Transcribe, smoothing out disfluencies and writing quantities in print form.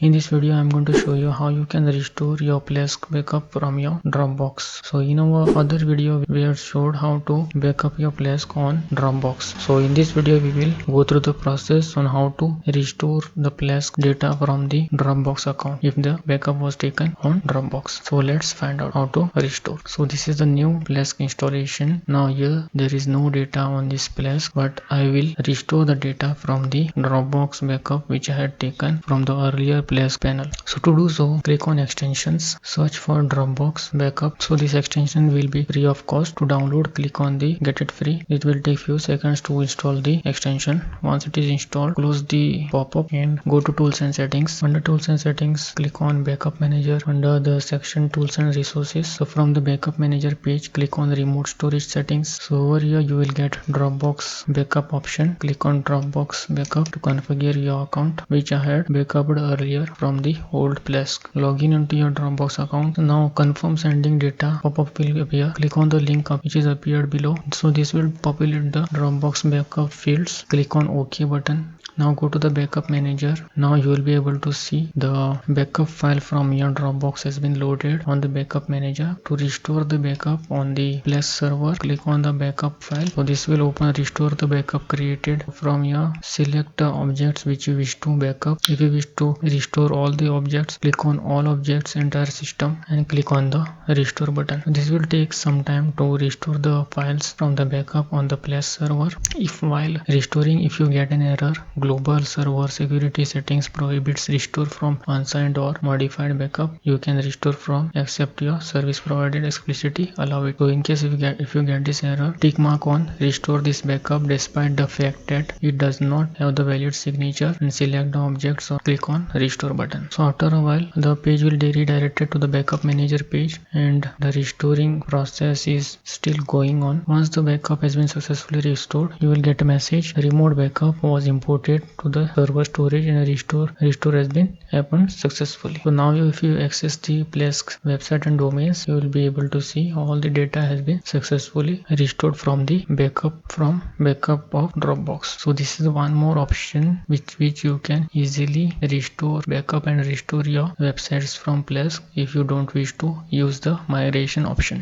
In this video, I'm going to show you how you can restore your Plesk backup from your Dropbox. So in our other video, we have showed how to backup your Plesk on Dropbox. So in this video, we will go through the process on how to restore the Plesk data from the Dropbox account if the backup was taken on Dropbox. So let's find out how to restore. So this is the new Plesk installation. Now here there is no data on this Plesk, but I will restore the data from the Dropbox backup which I had taken from the earlier Plesk panel. So to do so, click on extensions, search for Dropbox backup. So this extension will be free of cost. To download, click on the get it free. It will take few seconds to install the extension. Once it is installed, close the pop-up and go to tools and settings. Under tools and settings, click on backup manager under the section tools and resources. So from the backup manager page, click on remote storage settings. So over here you will get Dropbox backup option. Click on Dropbox backup to configure your account which I had backuped earlier from the old Plesk. Login into your Dropbox account. Now confirm sending data pop-up will appear. Click on the link which is appeared below. So this will populate the Dropbox backup fields. Click on OK button. Now go to the backup manager. Now you will be able to see the backup file from your Dropbox has been loaded on the backup manager. To restore the backup on the Plesk server, click on the backup file. So this will open restore the backup created from your select objects which you wish to backup. If you wish to restore all the objects, click on all objects entire system and click on the restore button. This will take some time to restore the files from the backup on the Plesk server. If while restoring, if you get an error, global server security settings prohibits restore from unsigned or modified backup, you can restore from except your service provider explicitly allow it. So in case if you get this error, tick mark on restore this backup despite the fact that it does not have the valid signature and select the objects or click on restore button. So after a while the page will be redirected to the backup manager page and the restoring process is still going on. Once the backup has been successfully restored, you will get a message remote backup was imported to the server storage and a restore has been happened successfully. So now if you access the Plesk website and domains, you will be able to see all the data has been successfully restored from the backup of Dropbox. So this is one more option which you can easily restore backup and restore your websites from Plesk if you don't wish to use the migration option.